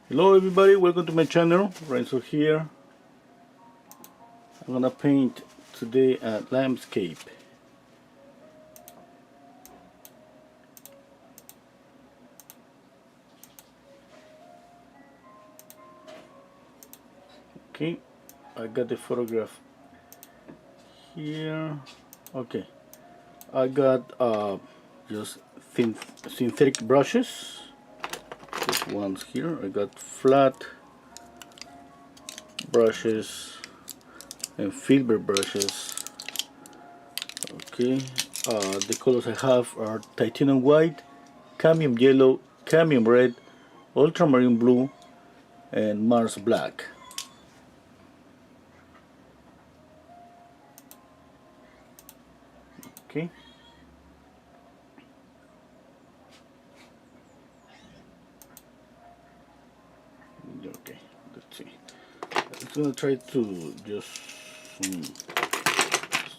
Hello everybody, welcome to my channel. Renzo here. I'm gonna paint today a landscape. Okay, I got the photograph here. Okay, I got just synthetic brushes. This one's here. I got flat brushes and filbert brushes. Okay, the colors I have are titanium white, cadmium yellow, cadmium red, ultramarine blue, and Mars black. Okay. Okay, let's see. I'm gonna try to just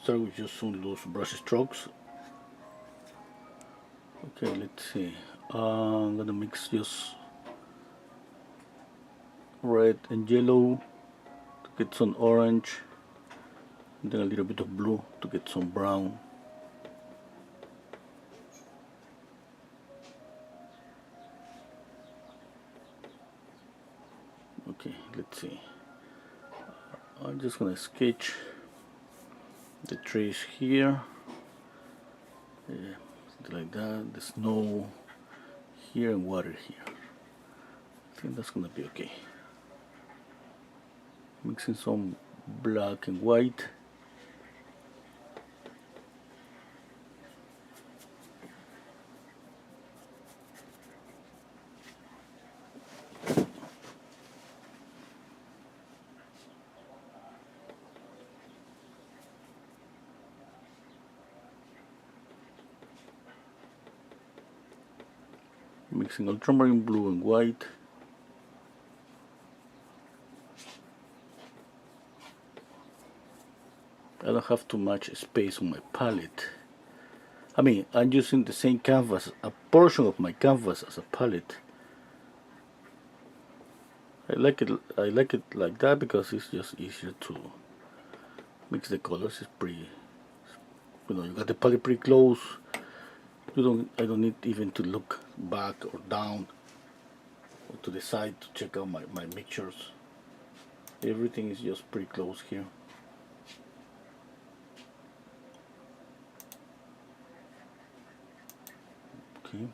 start with just some loose brush strokes. Okay, let's see. I'm gonna mix just red and yellow to get some orange, and then a little bit of blue to get some brown. Okay, let's see. I'm just gonna sketch the trees here. Yeah, something like that. The snow here and water here. I think that's gonna be okay. Mixing some black and white. Mixing ultramarine blue and white. I don't have too much space on my palette. I mean, I'm using the same canvas, a portion of my canvas as a palette. I like it like that because it's just easier to mix the colors. It's pretty, you got the palette pretty close. I don't need even to look back or down or to the side to check out my mixtures. Everything is just pretty close here. Okay.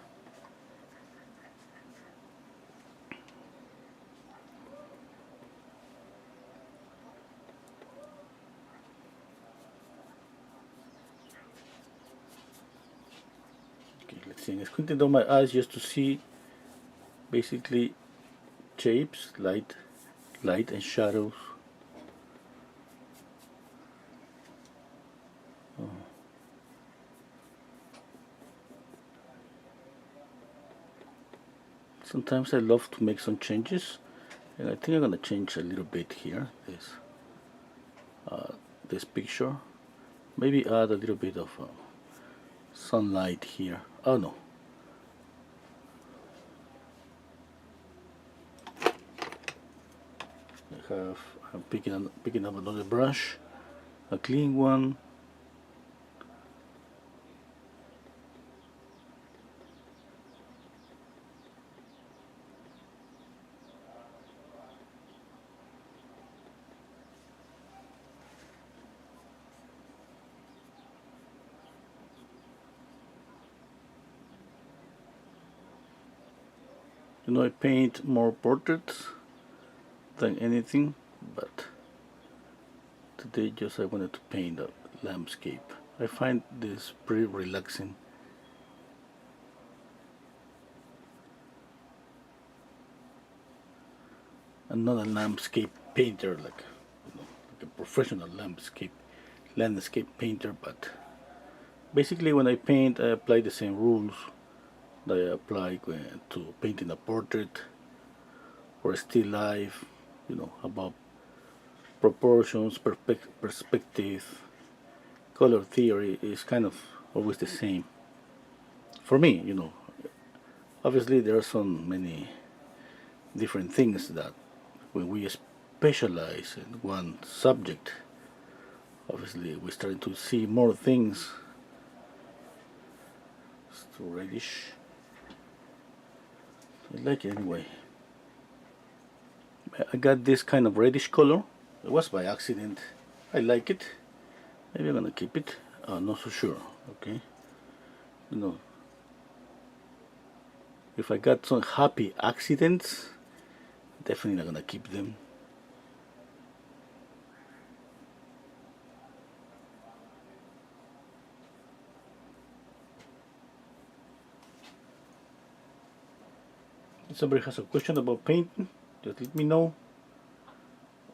Okay, let's see. I'm squinting down my eyes just to see basically shapes, light and shadows. Sometimes I love to make some changes, and I think I'm gonna change a little bit here. This picture, maybe add a little bit of sunlight here. Oh no. I'm picking up another brush, a clean one. I paint more portraits than anything, but today just I wanted to paint a landscape. I find this pretty relaxing. I'm not a landscape painter like a professional landscape painter, but basically when I paint I apply the same rules that I apply to painting a portrait or a still life, about proportions, perspective, color theory is kind of always the same. For me, obviously there are some many different things that when we specialize in one subject, obviously we're starting to see more things. It's too reddish. I like it anyway. I got this kind of reddish color. It was by accident. I like it. Maybe I'm gonna keep it. Not so sure. Okay. You know, if I got some happy accidents, definitely not gonna keep them. If somebody has a question about painting, just let me know.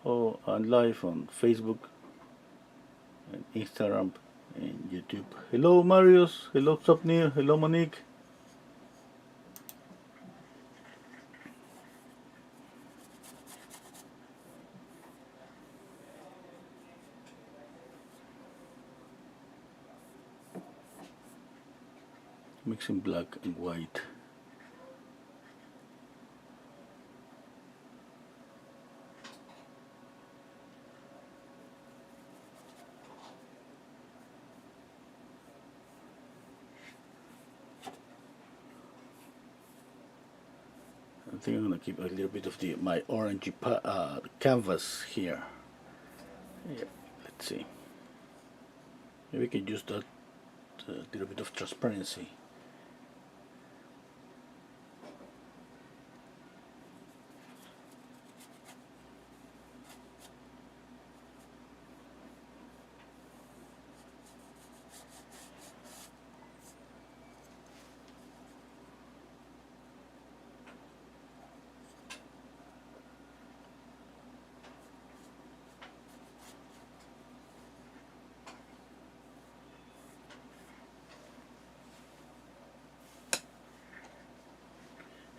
Or I'm live on Facebook and Instagram and YouTube. Hello Marius, hello Sopnir, hello Monique. Mixing black and white. I think I'm gonna keep a little bit of my orangey canvas here. Yep. Let's see. Maybe we can use that little bit of transparency.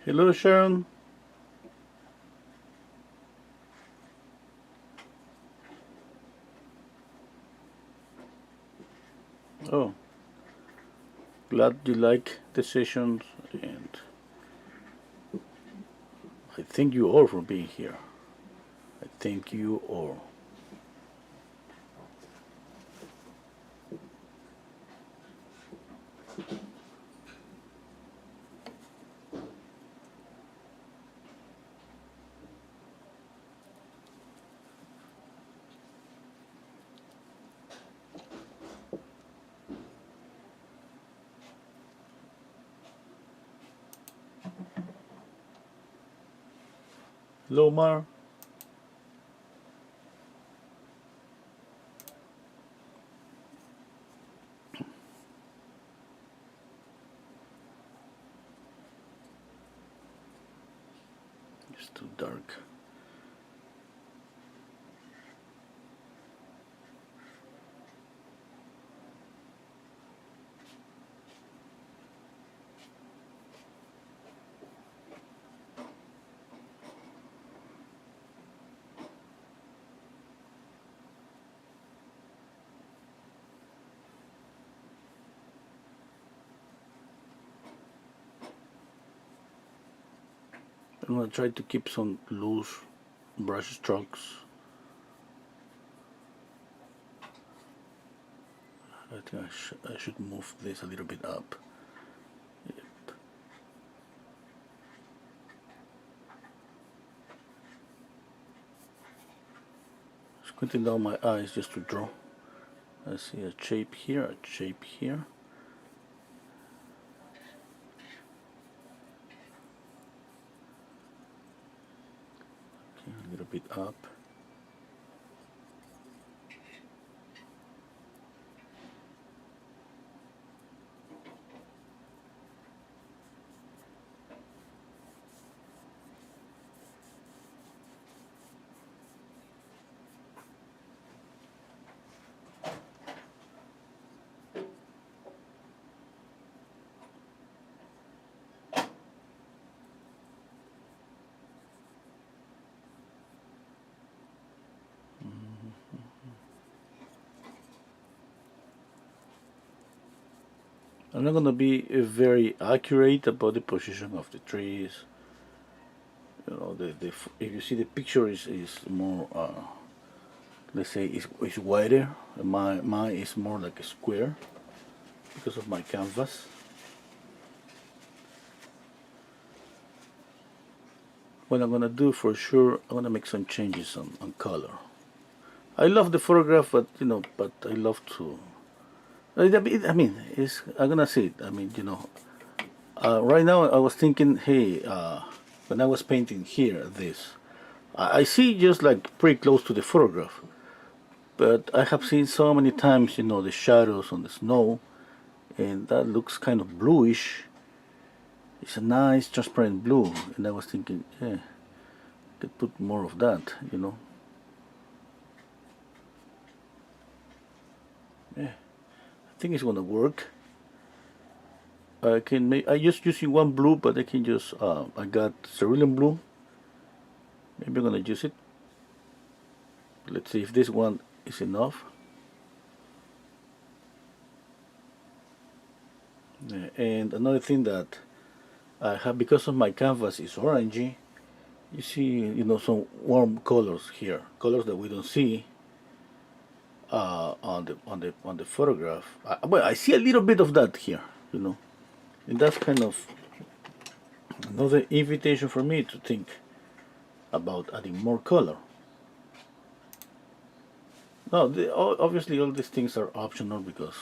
Hello Sharon. Oh, glad you like the sessions, and I thank you all for being here. I thank you all. Hello Mar. It's too dark. I'm gonna try to keep some loose brush strokes. I think I should move this a little bit up. Yep. Squinting down my eyes just to draw. I see a shape here, a shape here. Okay, a little bit up. I'm not going to be very accurate about the position of the trees You know, if you see the picture is more, let's say, is wider. Mine is more like a square because of my canvas. What I'm gonna do for sure, I'm gonna make some changes on color. I love the photograph, but but I love to. I mean, I'm gonna say it. I mean, right now I was thinking, hey, when I was painting here, I see just like pretty close to the photograph, but I have seen so many times, the shadows on the snow, and that looks kind of bluish. It's a nice transparent blue, and I was thinking, yeah, could put more of that. Yeah, I think it's gonna work. I can make. I just using one blue, but I can just. I got cerulean blue. Maybe I'm gonna use it. Let's see if this one is enough. Yeah, and another thing that I have because of my canvas is orangey. You see, some warm colors here, colors that we don't see on the photograph. Well, I see a little bit of that here, and that's kind of another invitation for me to think about adding more color. No, obviously all these things are optional because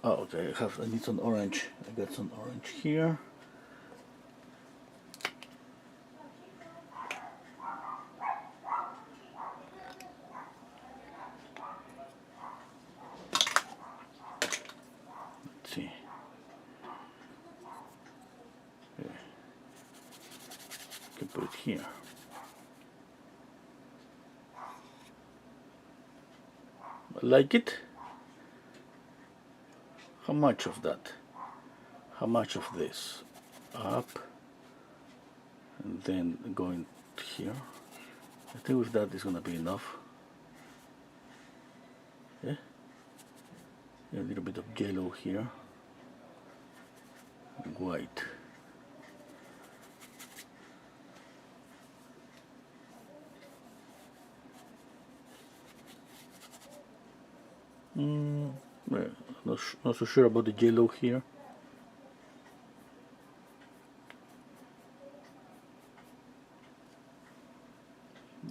okay. I need some orange. I got some orange here. Let's see. Here. I can put it here. Like it? How much of that? How much of this? Up and then going here. I think with that is gonna be enough. Yeah. A little bit of yellow here. White. Well, not so sure about the yellow here.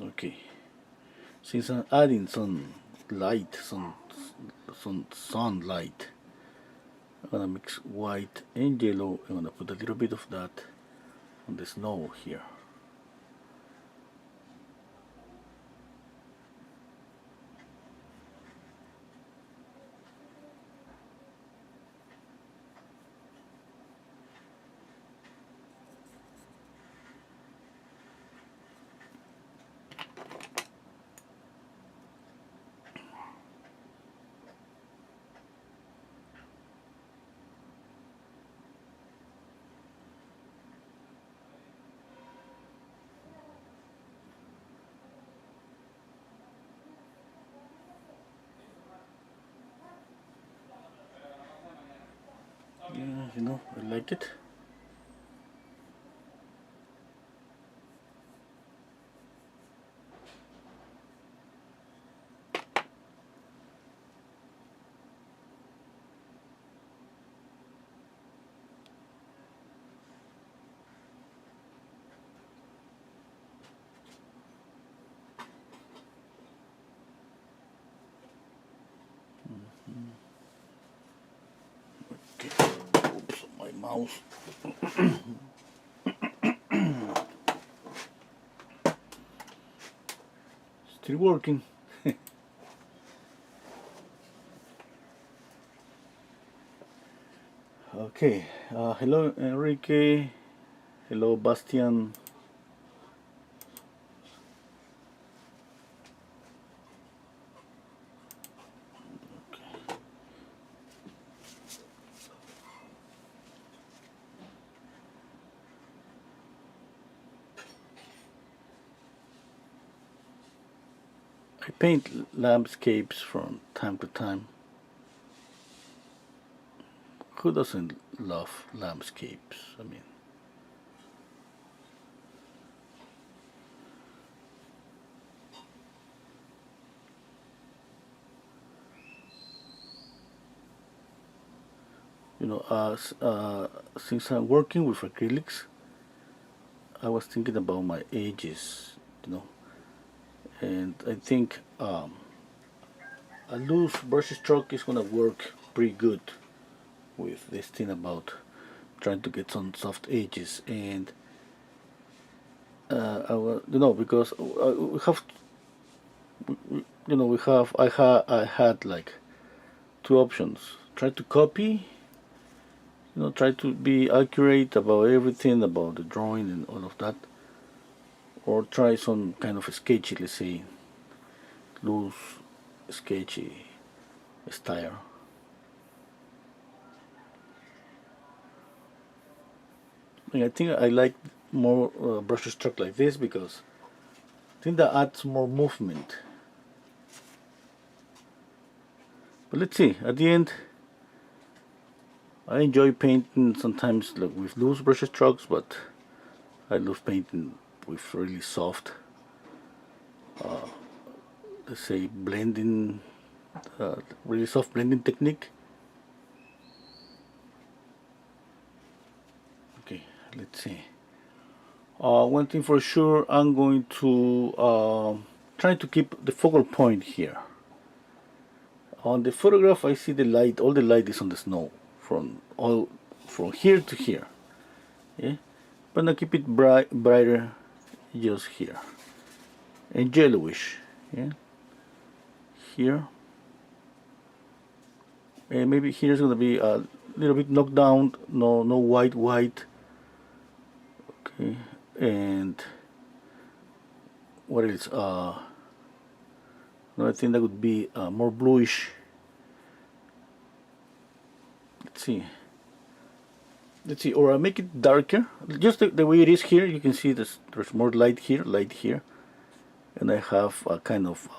Okay. Since I'm adding some light, some sunlight, I'm gonna mix white and yellow. I'm gonna put a little bit of that on the snow here. Yeah, I like it. Okay. Oops, my mouse. Still working. Okay. Hello, Enrique. Hello, Bastian. I paint landscapes from time to time. Who doesn't love landscapes? I mean, You know, since I'm working with acrylics, I was thinking about my edges, you know, and I think a loose brush stroke is gonna work pretty good with this thing about trying to get some soft edges. And you know, because we have, you know, I had like two options: try to copy, you know, try to be accurate about everything about the drawing and all of that, or try some kind of sketchy, let's say, loose, sketchy style. And I think I like more brush stroke like this because I think that adds more movement. But let's see. At the end, I enjoy painting sometimes like with loose brush strokes, but I love painting with really soft, let's say, blending, really soft blending technique. Okay, let's see. One thing for sure, I'm going to try to keep the focal point here. On the photograph, I see the light. All the light is on the snow from here to here. Yeah, but I keep it brighter just here and yellowish. Yeah, here, and maybe here's gonna be a little bit knocked down. No white. Okay, and what else? No, I think that would be more bluish. Let's see. Let's see, or I make it darker. Just the way it is here, you can see there's more light here, and I have a kind of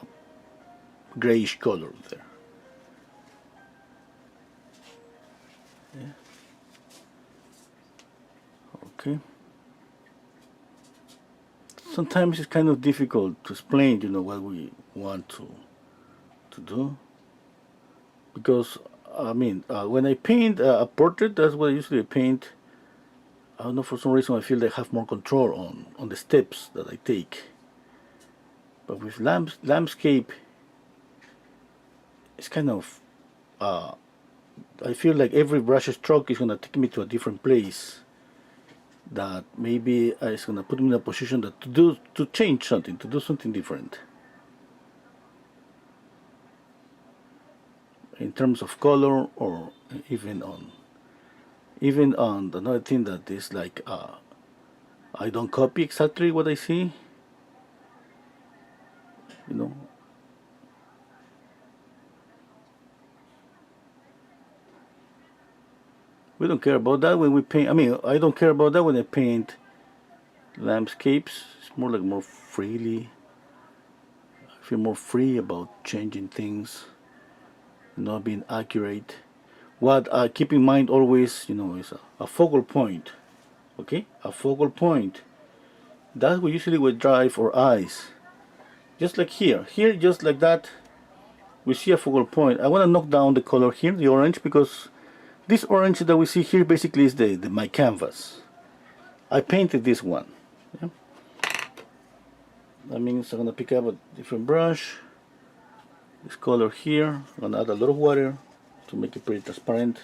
grayish color there. Yeah. Okay. Sometimes it's kind of difficult to explain, you know, what we want to do, because I mean, when I paint a portrait, that's what I usually paint. I don't know, for some reason I feel I have more control on the steps that I take. But with landscape, it's kind of I feel like every brush stroke is gonna take me to a different place. That maybe it's gonna put me in a position that to change something, to do something different. In terms of color, or even on another thing that is like I don't copy exactly what I see, you know. We don't care about that when we paint. I mean, I don't care about that when I paint landscapes. It's more like more freely. I feel more free about changing things, not being accurate. What I keep in mind always, you know, is a focal point. Okay, a focal point. That's what usually would drive our eyes. Just like here, just like that, we see a focal point. I want to knock down the color here, the orange, because this orange that we see here basically is my canvas. I painted this one. Yeah? That means I'm gonna pick up a different brush. This color here. I'm gonna add a lot of water to make it pretty transparent.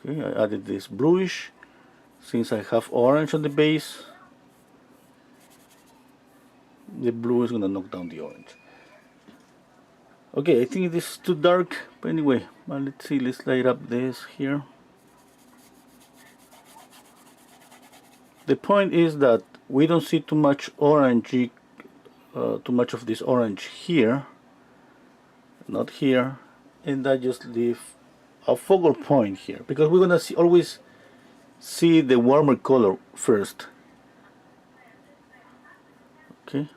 Okay, I added this bluish. Since I have orange on the base, the blue is gonna knock down the orange. Okay, I think this is too dark, but anyway, well, let's see, let's light up this here. The point is that we don't see too much orangey, too much of this orange here, not here, and I just leave a focal point here, because we're gonna always see the warmer color first. Okay.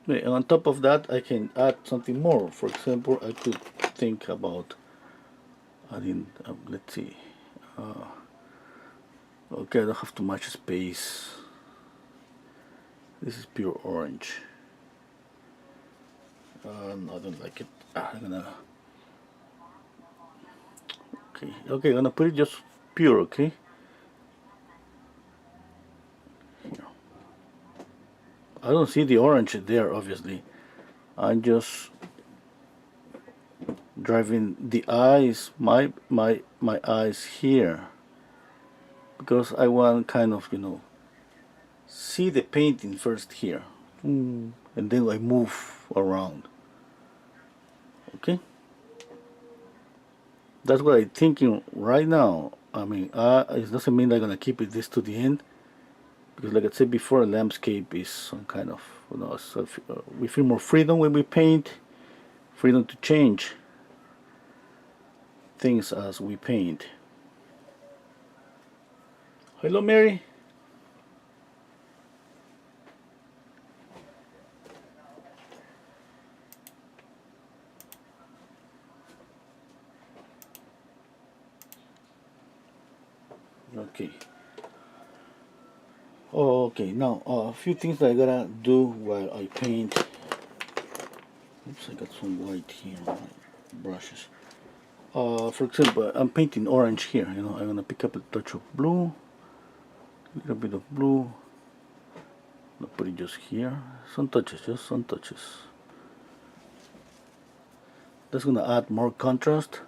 And on top of that, I can add something more. For example, I could think about adding, let's see, okay, I don't have too much space. This is pure orange. No, I don't like it. I'm gonna, okay, I'm gonna put it just pure, okay? Here. I don't see the orange there, obviously. I'm just driving the eyes, my eyes here, because I want kind of, see the painting first here, and then I move around. Okay, that's what I'm thinking right now. I mean, it doesn't mean I'm gonna keep this to the end, because like I said before, a landscape is some kind of, so we feel more freedom when we paint, freedom to change things as we paint. Hello, Mary. Okay. Okay, now a few things that I gotta do while I paint. Oops, I got some white here on my brushes. For example, I'm painting orange here. I'm gonna pick up a touch of blue, a little bit of blue. I'll put it just here. Some touches, just some touches. That's gonna add more contrast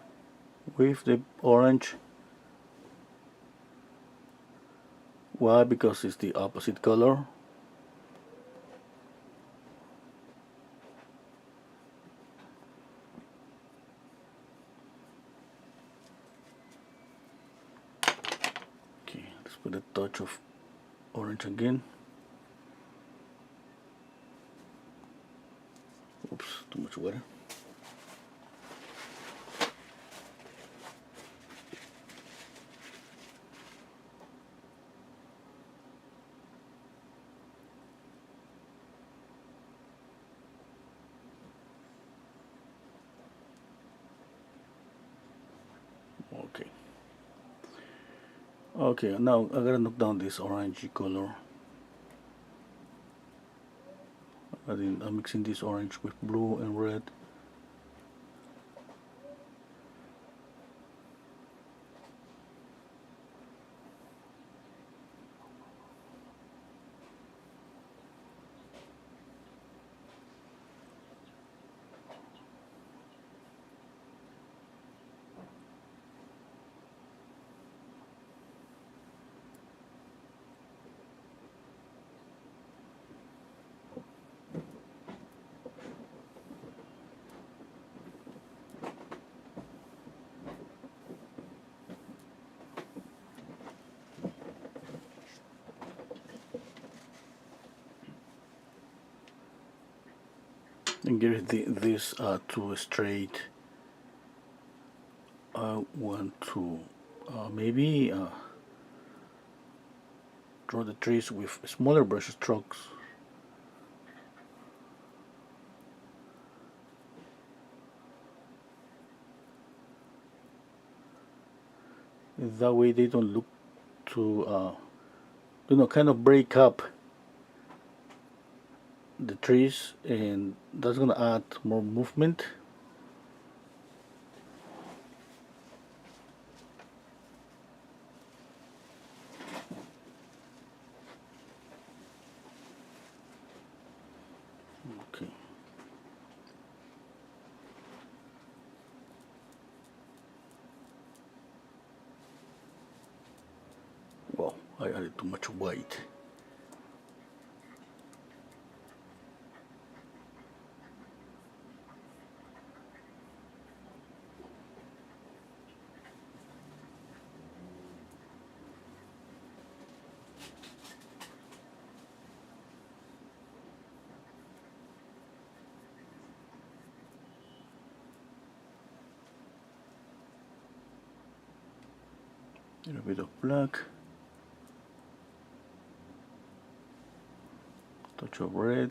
with the orange. Why? Because it's the opposite color. Okay, let's put a touch of orange again. Oops, too much water. Okay. Okay, now I gotta knock down this orangey color. I'm mixing this orange with blue and red. And get this too straight. I want to maybe draw the trees with smaller brush strokes. That way they don't look too, kind of break up the trees, and that's gonna add more movement. Okay. Well, I added too much white. A little bit of black, touch of red.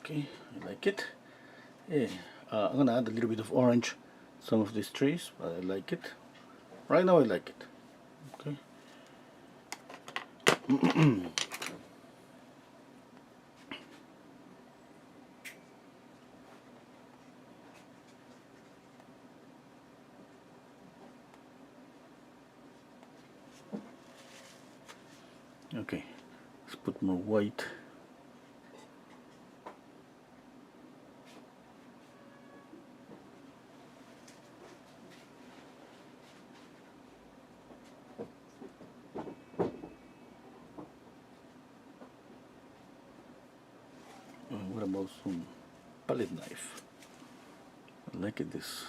Okay, I like it. Yeah, I'm gonna add a little bit of orange, some of these trees, but I like it. Right now I like it. Okay. Okay, let's put more white. What about some palette knife? I like it this.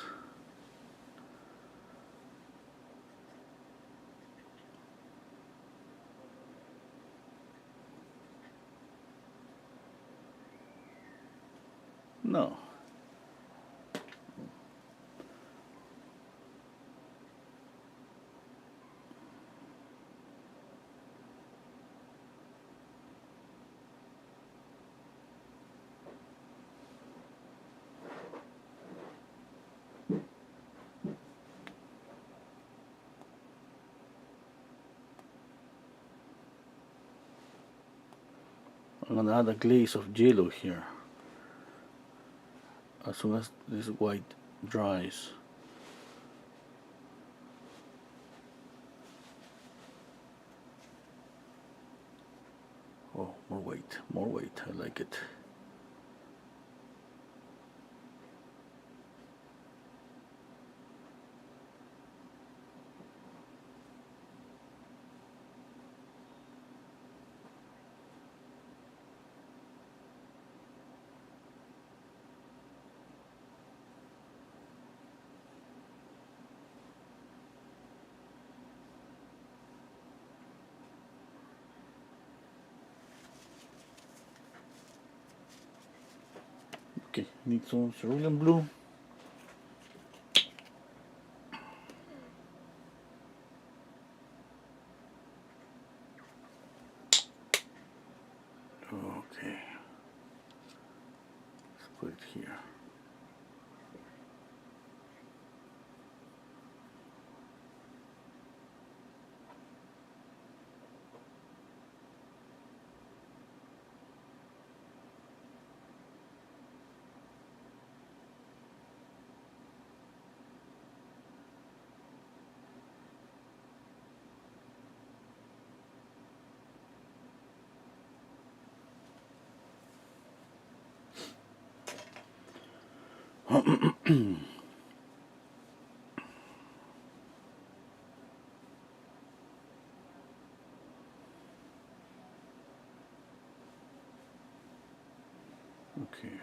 No. I'm gonna add a glaze of jello here as soon as this white dries. Oh, more white, more white. I like it. Okay, need some cerulean blue. Okay, let's put it here. Okay.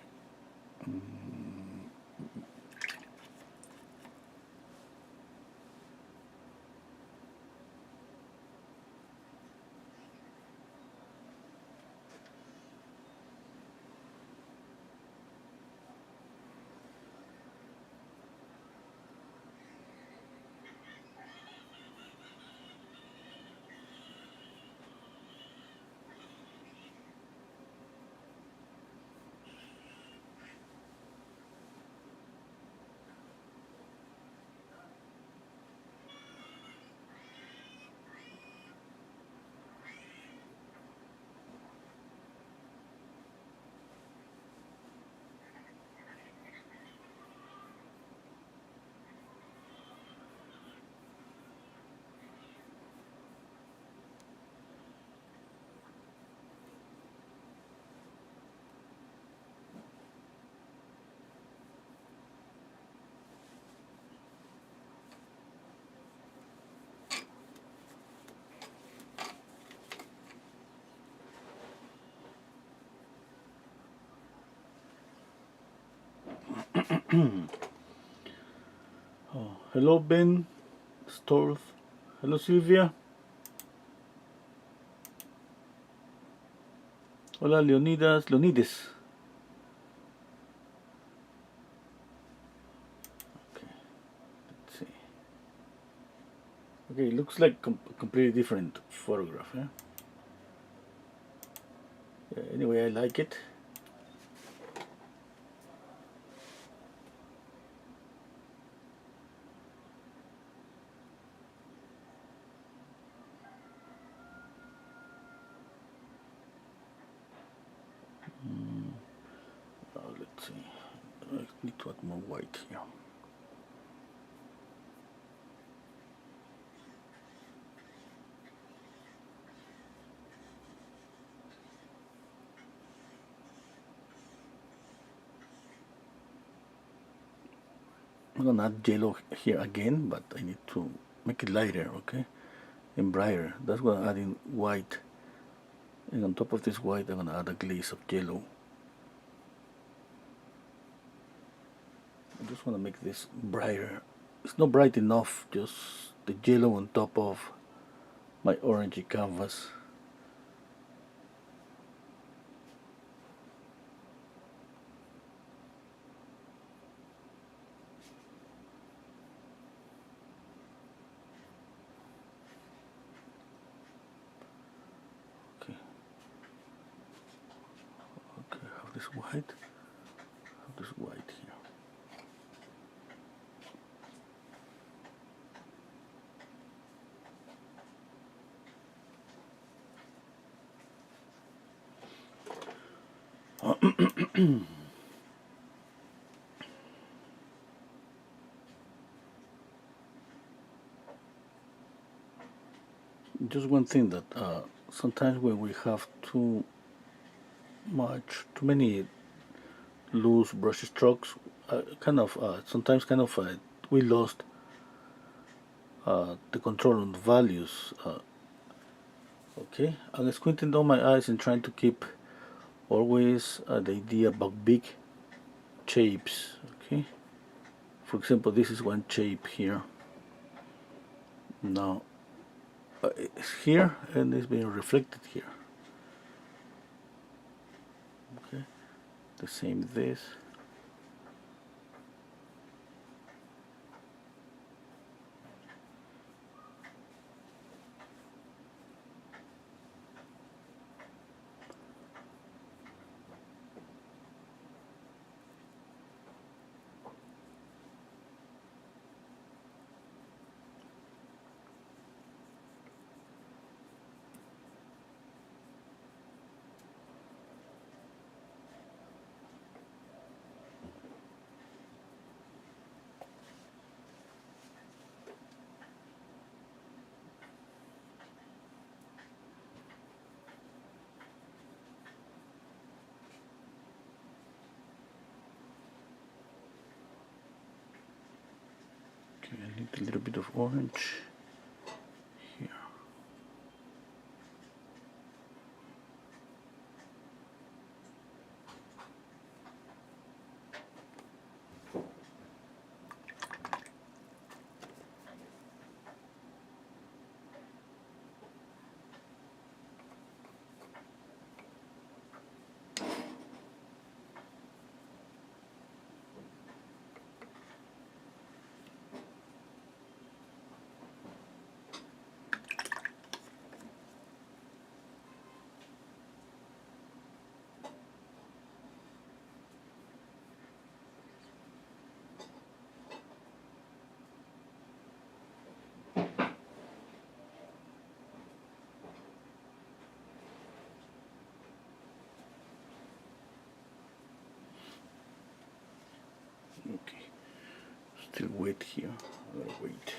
Oh, hello Ben, Storth. Hello Sylvia. Hola Leonides. Okay, let's see. Okay, it looks like completely different photograph. Yeah? Yeah, anyway, I like it. let's see. I need to add more white here. I'm gonna add yellow here again, but I need to make it lighter, okay, and brighter. That's why I'm adding white, and on top of this white, I'm gonna add a glaze of yellow. I just want to make this brighter. It's not bright enough, just the yellow on top of my orangey canvas. Okay, okay, have this white, here. Just one thing that sometimes when we have too many loose brush strokes, sometimes we lost the control on the values. Okay, I'm squinting down my eyes and trying to keep always the idea about big shapes. Okay, for example, this is one shape here. Now it's here and it's being reflected here. Okay, the same this. Okay, I need a little bit of orange here. Okay, still wet here. Wait.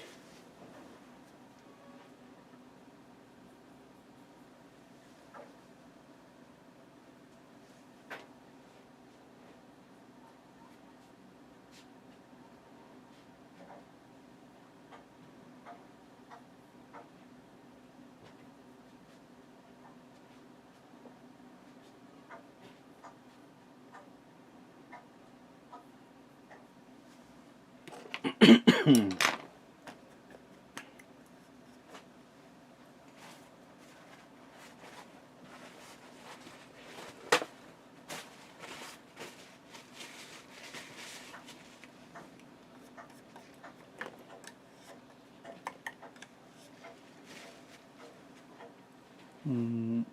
Mm.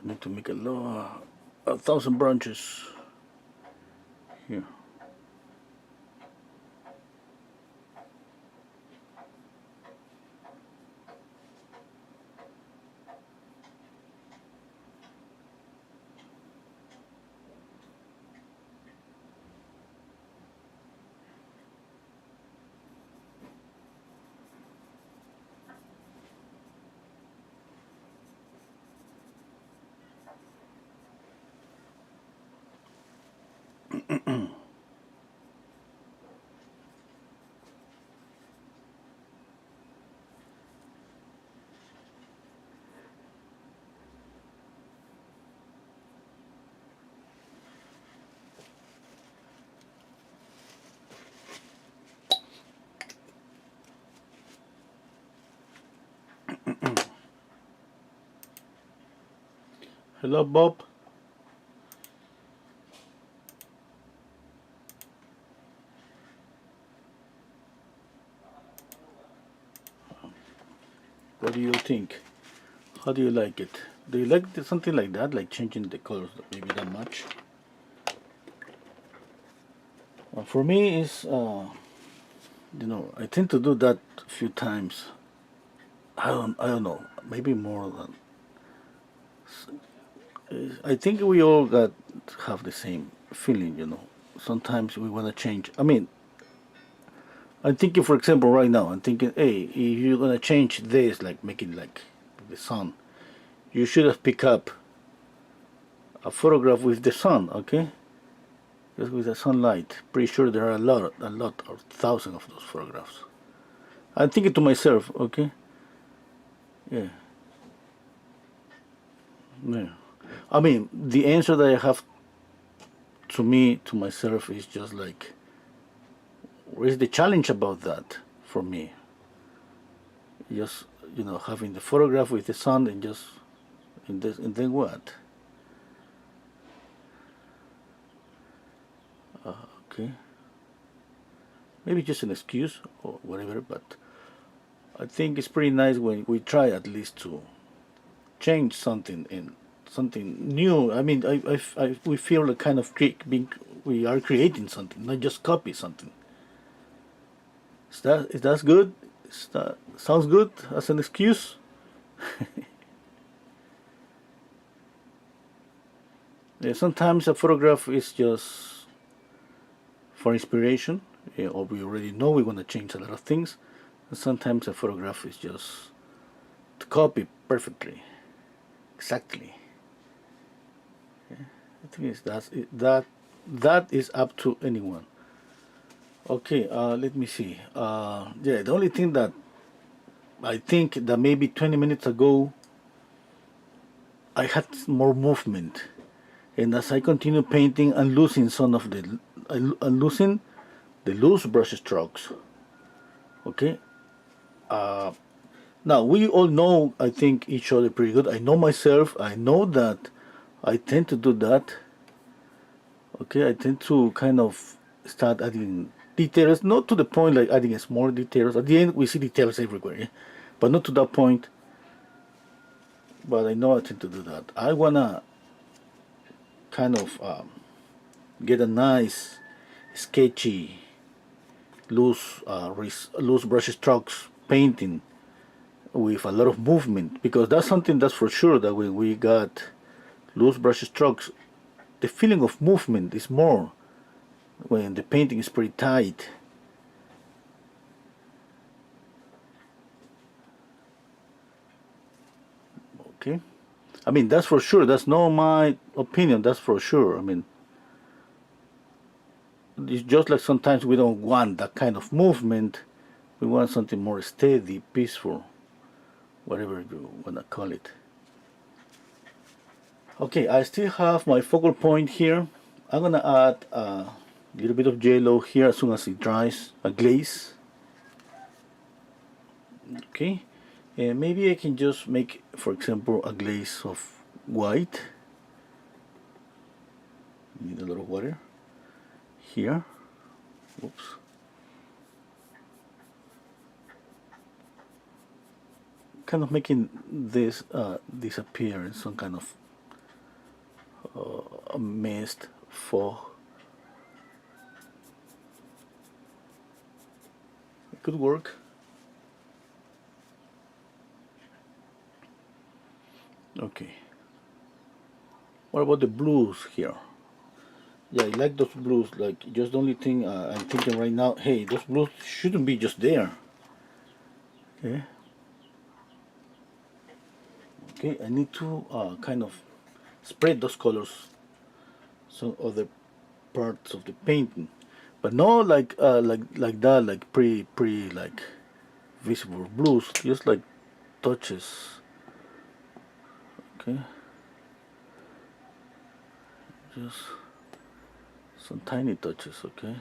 need to make a thousand branches here. Hello, Bob. What do you think? How do you like it? Do you like something like that, like changing the colors maybe that much? For me, is I tend to do that a few times. I don't know, maybe more than. I think we all have the same feeling, Sometimes we want to change. I mean, I'm thinking, for example, right now, I'm thinking, hey, if you're gonna change this, like make it like the sun, you should have picked up a photograph with the sun, okay? Just with the sunlight. Pretty sure there are a lot, or thousands of those photographs. I'm thinking to myself, okay, yeah, yeah. I mean, the answer that I have to myself is just like, what is the challenge about that for me? Just having the photograph with the sun and just and then what? Okay, maybe just an excuse or whatever, but I think it's pretty nice when we try at least to change something and something new. I mean, we feel a kind of we are creating something, not just copy something. Is that good? Sounds good as an excuse? Yeah, sometimes a photograph is just for inspiration, yeah, or we already know we want to change a lot of things. And sometimes a photograph is just to copy perfectly, exactly. I think that is up to anyone. Okay, let me see. Yeah, the only thing that I think that maybe 20 minutes ago I had more movement, and as I continue painting, I'm losing some of I'm losing the loose brush strokes. Okay. Now we all know, I think, each other pretty good. I know myself. I know that I tend to do that. Okay, I tend to kind of start adding details, not to the point like adding small details. At the end, we see details everywhere, yeah? But not to that point. But I know I tend to do that. I wanna kind of get a nice, sketchy, loose brush strokes painting with a lot of movement, because that's something that's for sure that when we got loose brush strokes, the feeling of movement is more when the painting is pretty tight. Okay, I mean that's for sure. That's not my opinion. That's for sure. I mean, it's just like sometimes we don't want that kind of movement. We want something more steady, peaceful, whatever you wanna call it. Okay, I still have my focal point here. I'm gonna add a little bit of yellow here as soon as it dries, a glaze. Okay, and maybe I can just make, for example, a glaze of white. Need a lot of water here. Oops. Kind of making this disappear in some kind of a mist, fog. It could work. Okay. What about the blues here? Yeah, I like those blues. Like, just the only thing I'm thinking right now, hey, those blues shouldn't be just there. Okay. Okay, I need to kind of spread those colors some other parts of the painting, but not like that, like pretty like visible blues, just like touches. Okay, just some tiny touches. Okay.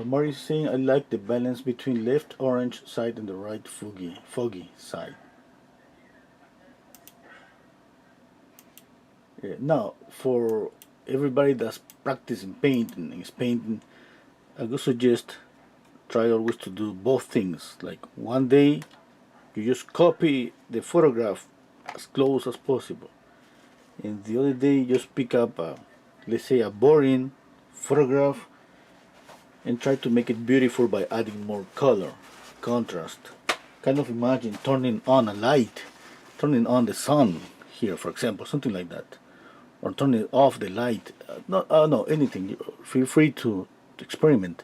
Mari is saying I like the balance between left orange side and the right foggy side. Yeah. Now, for everybody that's practicing painting and is painting, I would suggest try always to do both things. Like one day you just copy the photograph as close as possible, and the other day you just pick up, let's say, a boring photograph and try to make it beautiful by adding more color, contrast. Kind of imagine turning on a light, turning on the sun here, for example, something like that, or turning off the light. No, anything. Feel free to experiment.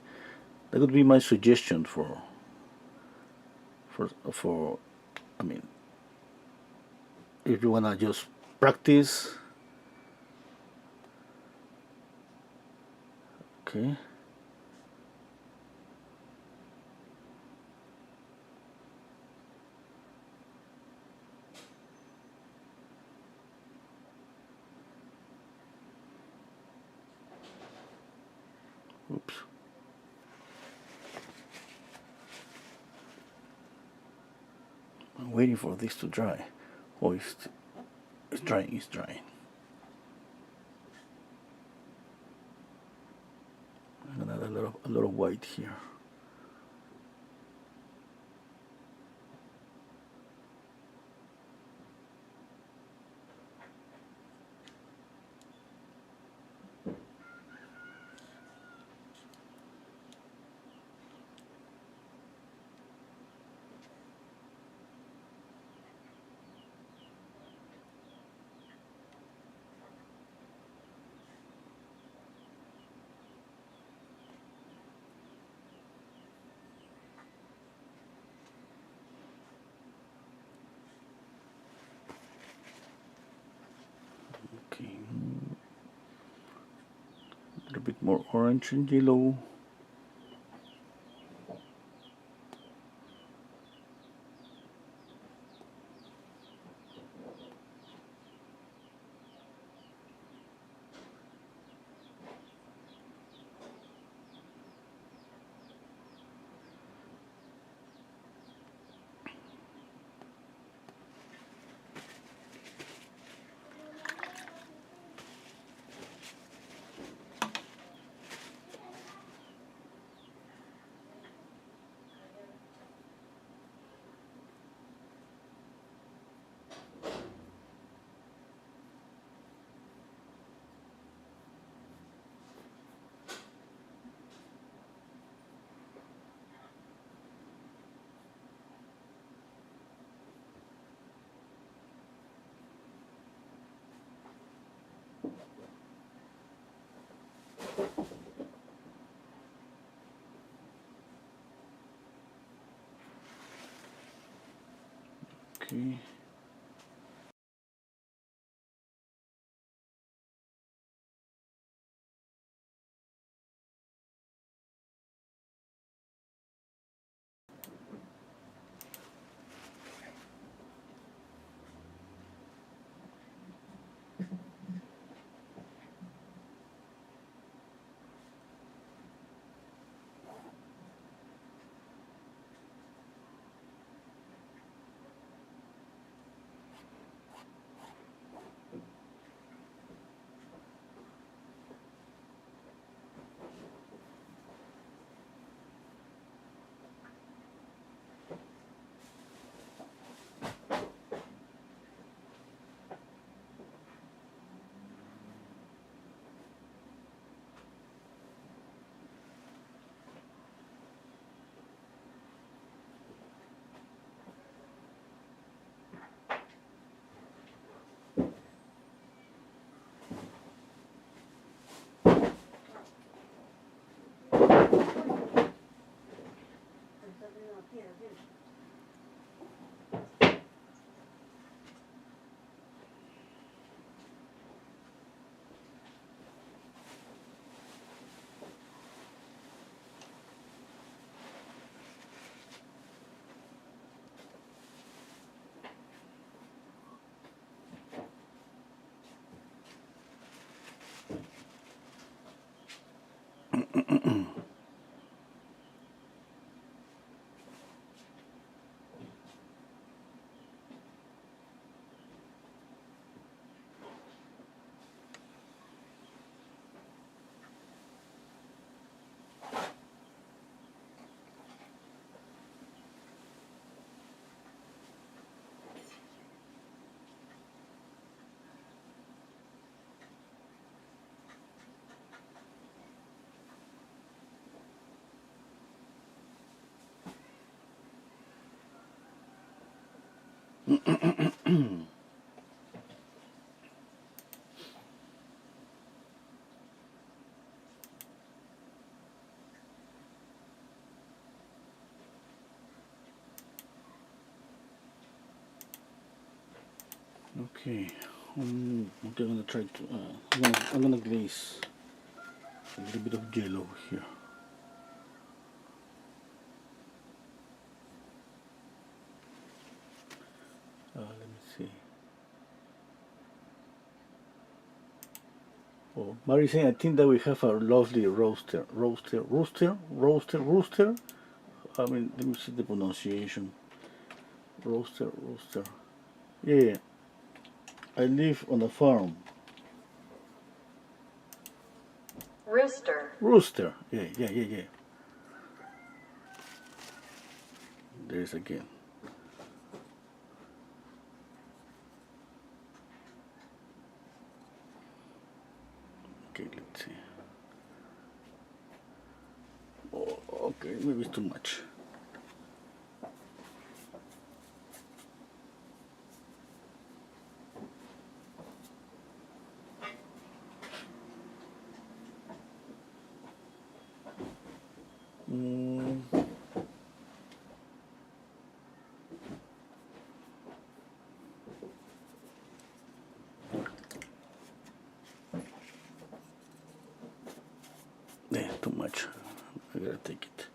That would be my suggestion for. I mean, if you wanna just practice, okay. Oops. I'm waiting for this to dry. Oh, it's drying. It's drying. I'm gonna add a lot of white here. Okay, a little bit more orange and yellow. Okay. Okay, I'm gonna try to. I'm gonna glaze a little bit of yellow here. Let me see. Oh, Mary saying, I think that we have a lovely rooster. I mean, let me see the pronunciation. Rooster. Yeah, I live on a farm. Rooster. Yeah. There's again. Okay, let's see. Oh, okay, maybe it's too much. Mm. Yeah, too much. I gotta take it.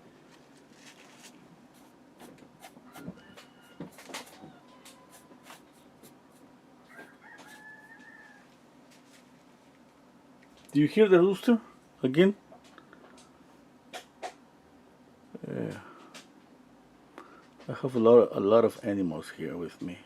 Do you hear the rooster again? Yeah. I have a lot of animals here with me.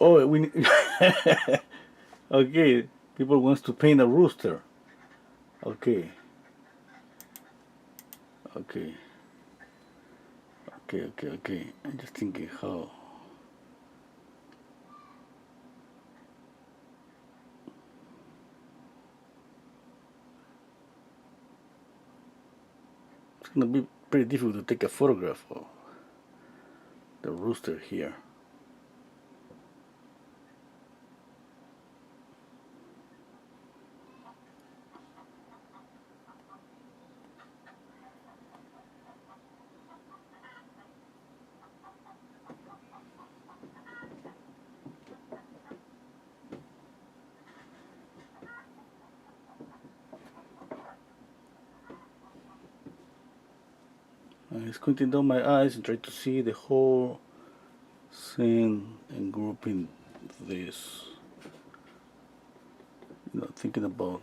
Oh, we. Okay, people wants to paint a rooster. Okay, okay, okay. I'm just thinking how. It's gonna be pretty difficult to take a photograph of the rooster here. I'm squinting down my eyes and try to see the whole scene and grouping this. Thinking about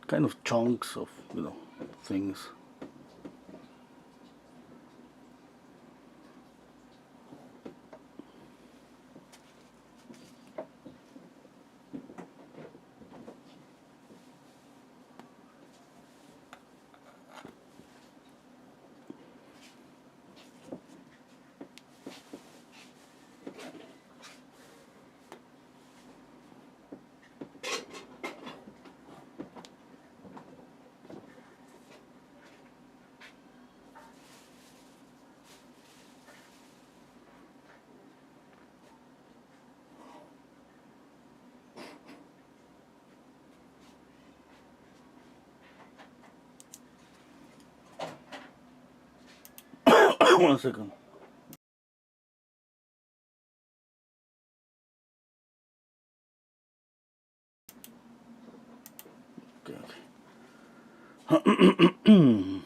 kind of chunks of things. One second. Okay, okay.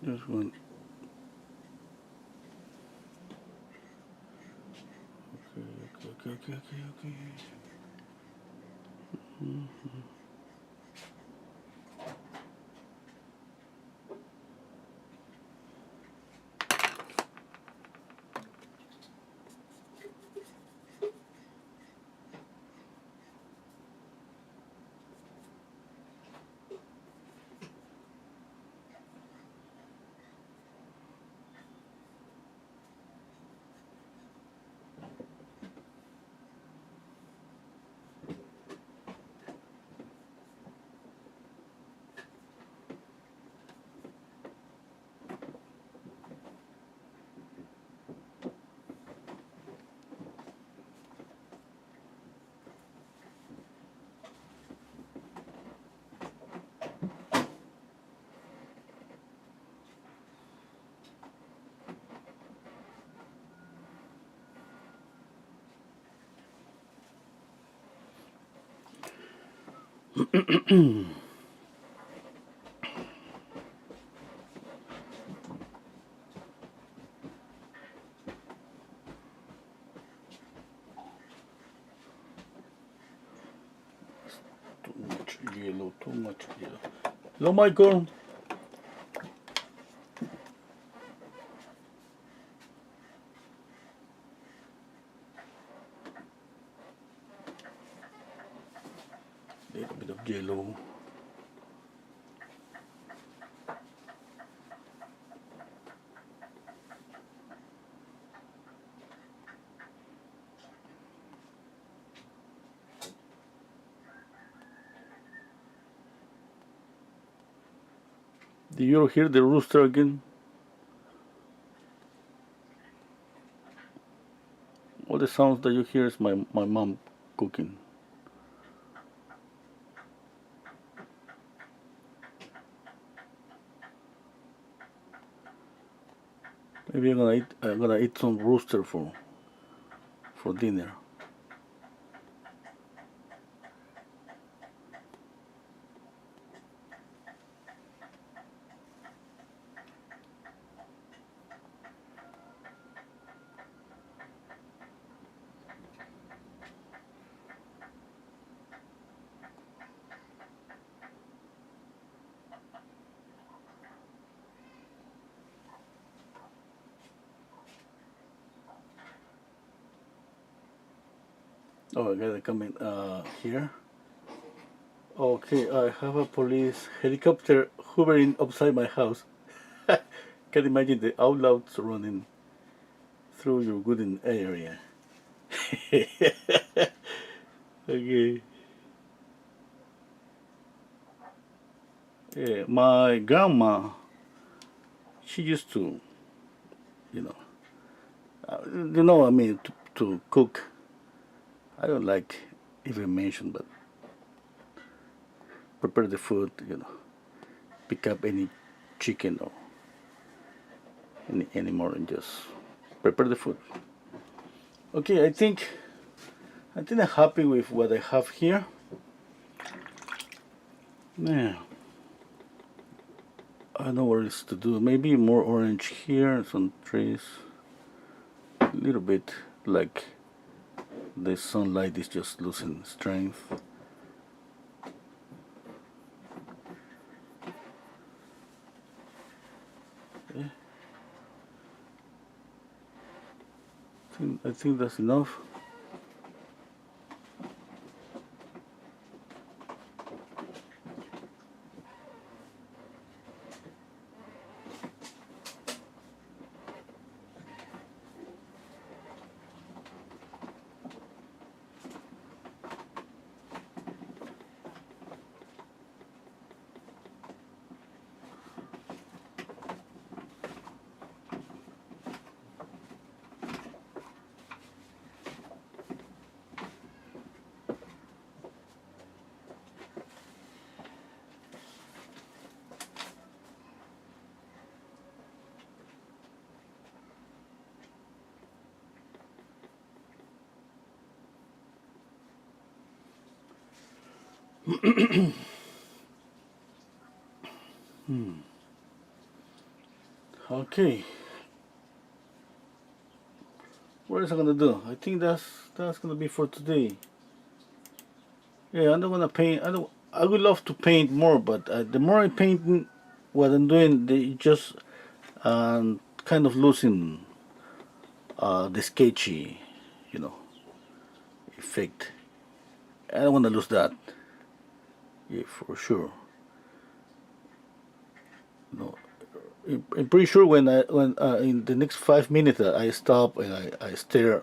Just one. Okay. Too much yellow, too much yellow. Hello, Michael. Little bit of yellow. Do you hear the rooster again? All the sounds that you hear is my mom cooking. Maybe I'm gonna eat some rooster for dinner. Oh, I gotta come in here. Okay, I have a police helicopter hovering upside my house. Can imagine the outlaws running through your wooden area. Okay. Yeah, my grandma, she used to, you know, I mean, to cook. I don't like even mention, but prepare the food, pick up any chicken or any more and just prepare the food. Okay, I think I'm happy with what I have here. Yeah, I don't know what else to do. Maybe more orange here, some trees, a little bit like the sunlight is just losing strength. Yeah. I think that's enough. Okay, what is I gonna do? I think that's gonna be for today. Yeah, I'm not gonna paint. I would love to paint more, but the more I paint, what I'm doing, they just kind of losing the sketchy, you know, effect. I don't want to lose that. Yeah, for sure. No, I'm pretty sure when in the next 5 minutes I stop and I stare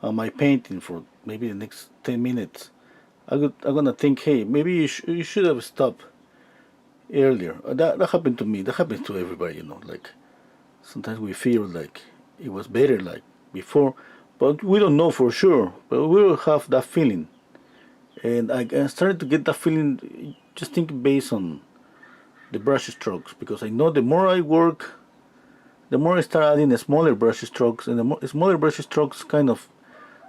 at my painting for maybe the next 10 minutes. I'm gonna think, hey, maybe you should have stopped earlier. That happened to me. That happens to everybody, Like sometimes we feel like it was better like before, but we don't know for sure. But we will have that feeling, and I started to get that feeling just thinking based on the brush strokes because I know the more I work, the more I start adding the smaller brush strokes, and the smaller brush strokes kind of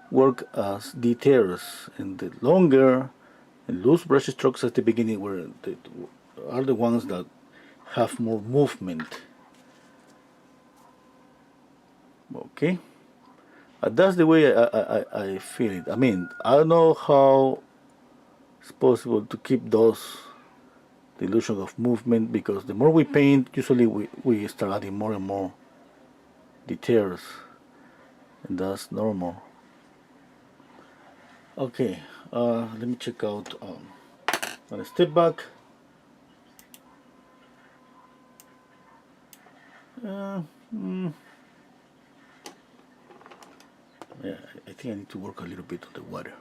work as details, and the longer and loose brush strokes at the beginning are the ones that have more movement. Okay, that's the way I feel it. I mean, I don't know how it's possible to keep those the illusion of movement because the more we paint, usually we start adding more and more details, and that's normal. Okay, let me check out. Gonna step back. Uh, mm, yeah, I think I need to work a little bit on the water.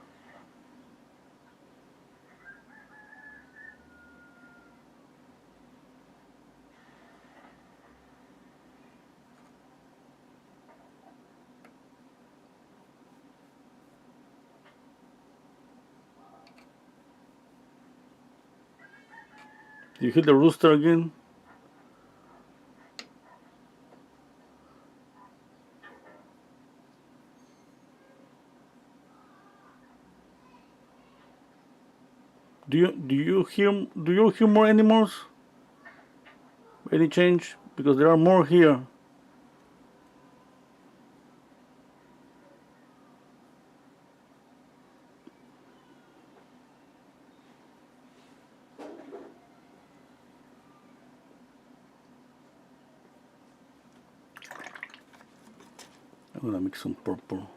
You hear the rooster again? Do you hear more animals? Any change? Because there are more here. I'm gonna mix some purple.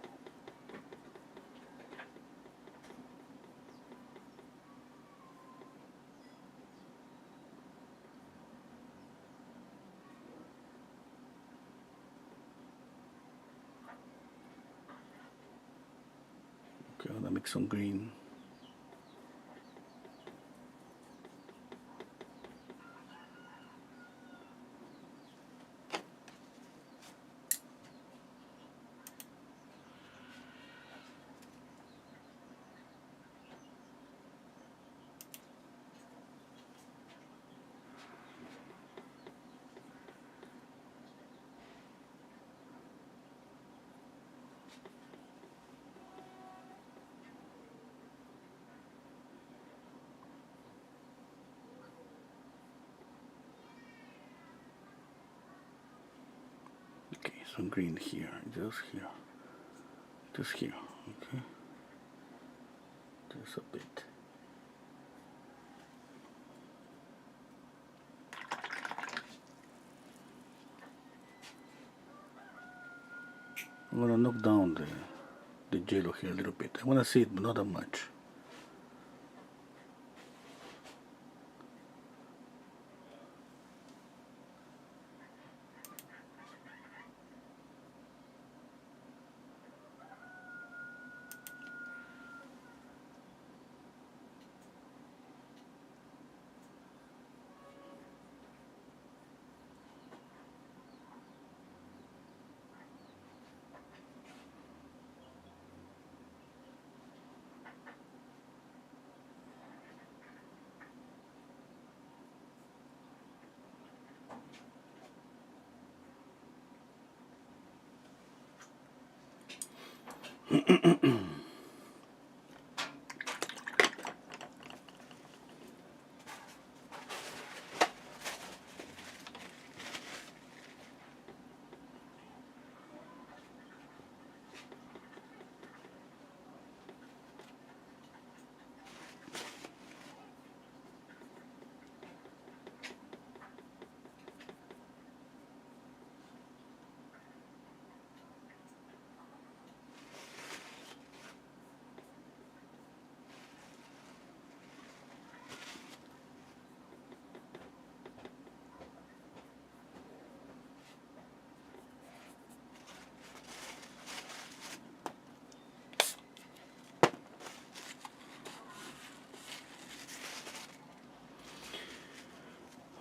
Okay, I'm gonna mix some green. Okay, some green here, just here. Okay, just a bit. I'm gonna knock down the yellow here a little bit. I wanna see it, but not that much.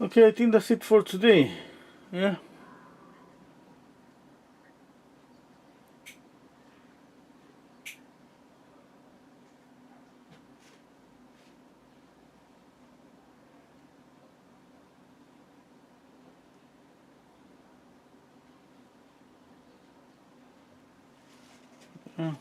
Okay, I think that's it for today. Yeah. Yeah.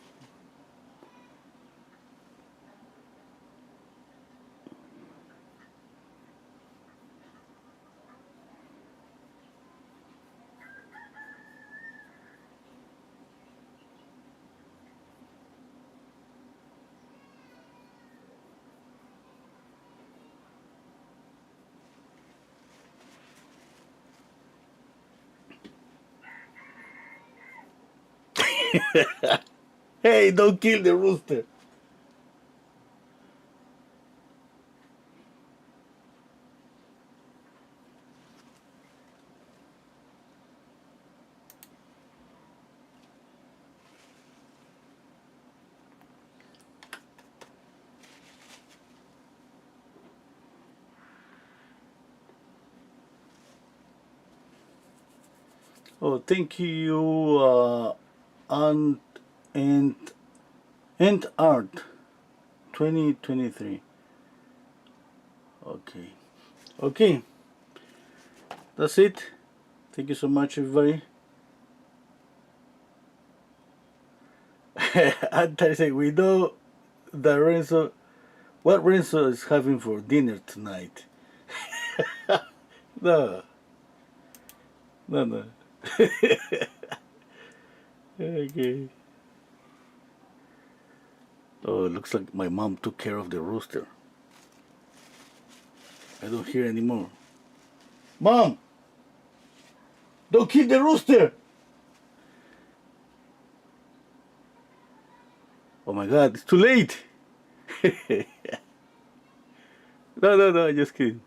Hey, don't kill the rooster. Oh, thank you, Ant and Art 2023. Okay. Okay, that's it. Thank you so much, everybody. And I say, we know that what Renzo is having for dinner tonight. No, no, no. Okay. Oh, it looks like my mom took care of the rooster. I don't hear anymore. Mom, don't kill the rooster! Oh my God, it's too late. No, no, no, just kidding.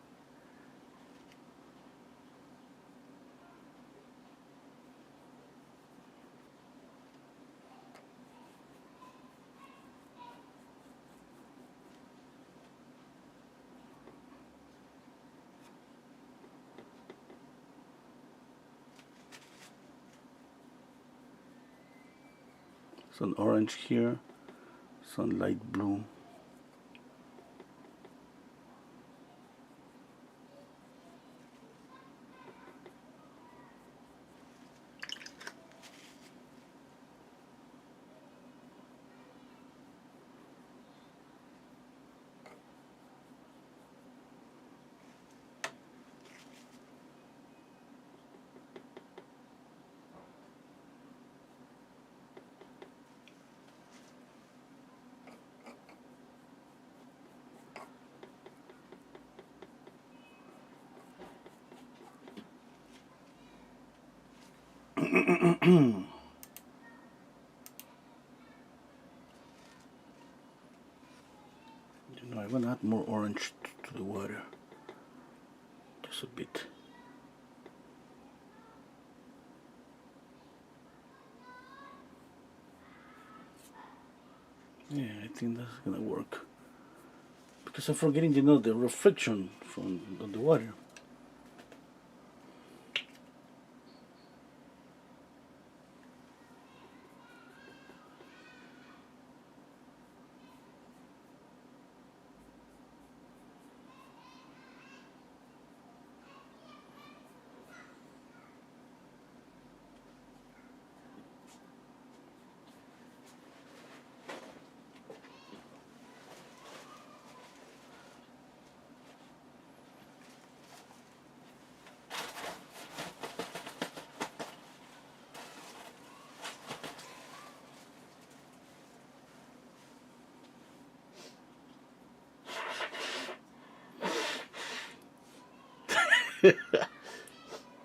Some orange here, some light blue. You know, I'm gonna add more orange to the water. Just a bit. Yeah, I think that's gonna work. Because I'm forgetting, you know, the reflection from the water.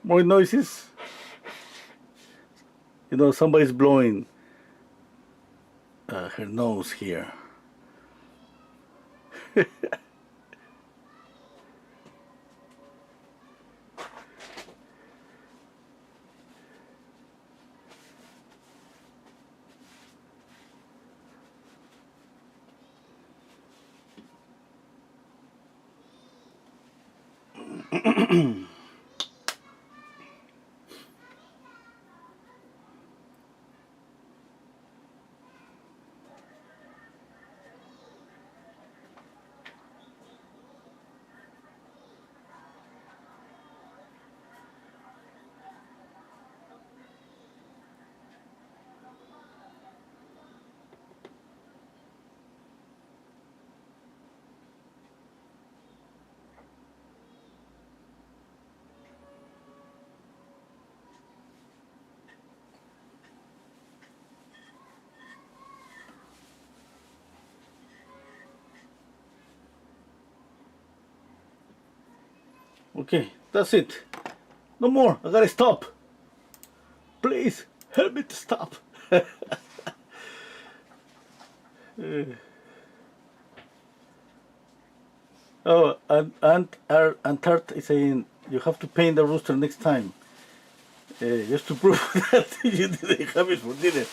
More noises. You know, somebody's blowing her nose here. Okay, that's it. No more. I gotta stop. Please help me to stop. Oh, and Tart is saying you have to paint the rooster next time, just to prove that you didn't have it for dinner.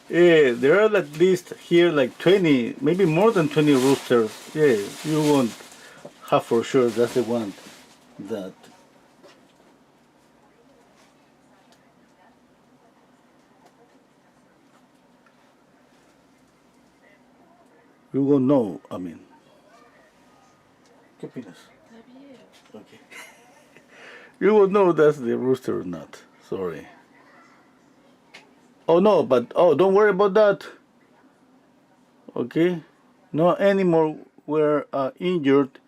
There are at least here like 20, maybe more than 20 roosters. Yeah, you won't have for sure. That's the one that you won't know. I mean, ¿qué opinas? Okay. You will know that's the rooster or not. Sorry. Oh no, but oh, don't worry about that. Okay, no animal were injured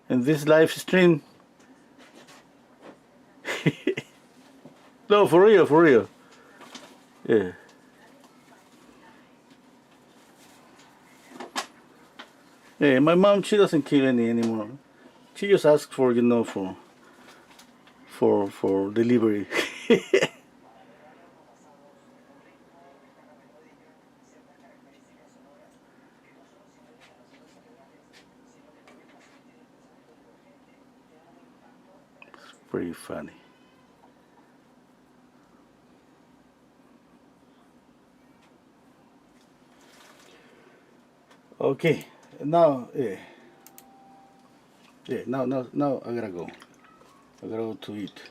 in this live stream. No, for real, for real. Yeah. Yeah, my mom, she doesn't kill any anymore. She just asks for, you know, for delivery. Pretty funny. Okay, now, now I gotta go. I gotta go to eat.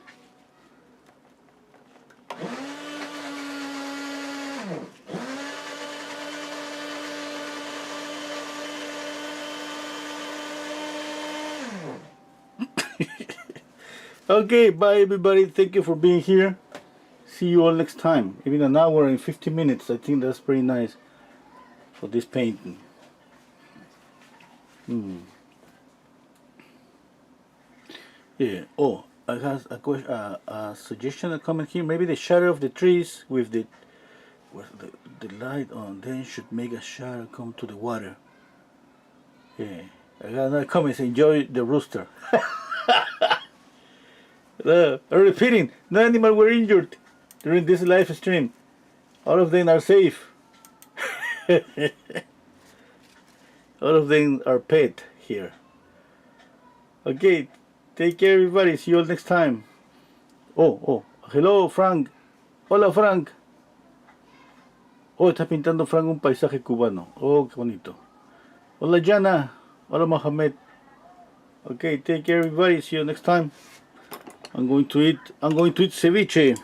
Okay, bye everybody. Thank you for being here. See you all next time. Even an hour and 50 minutes. I think that's pretty nice for this painting. Yeah. Oh, I have a question, a suggestion, a comment here. Maybe the shadow of the trees with the light on, then should make a shadow come to the water. Yeah. I got another comment. Enjoy the rooster. I'm repeating. No animal were injured during this live stream. All of them are safe. All of them are pet here. Okay, take care everybody. See you all next time. Oh, hello Frank. Hola Frank. Oh, está pintando Frank un paisaje cubano. Oh, qué bonito. Hola Jana. Hola Mohamed. Okay, take care everybody. See you next time. I'm going to eat ceviche.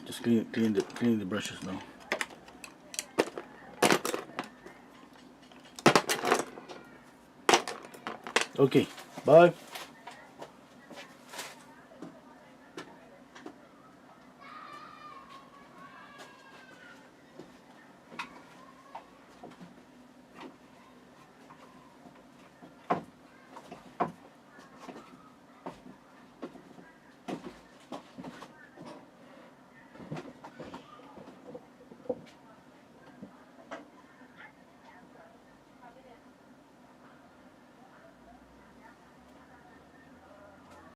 Just clean the brushes now. Okay, bye.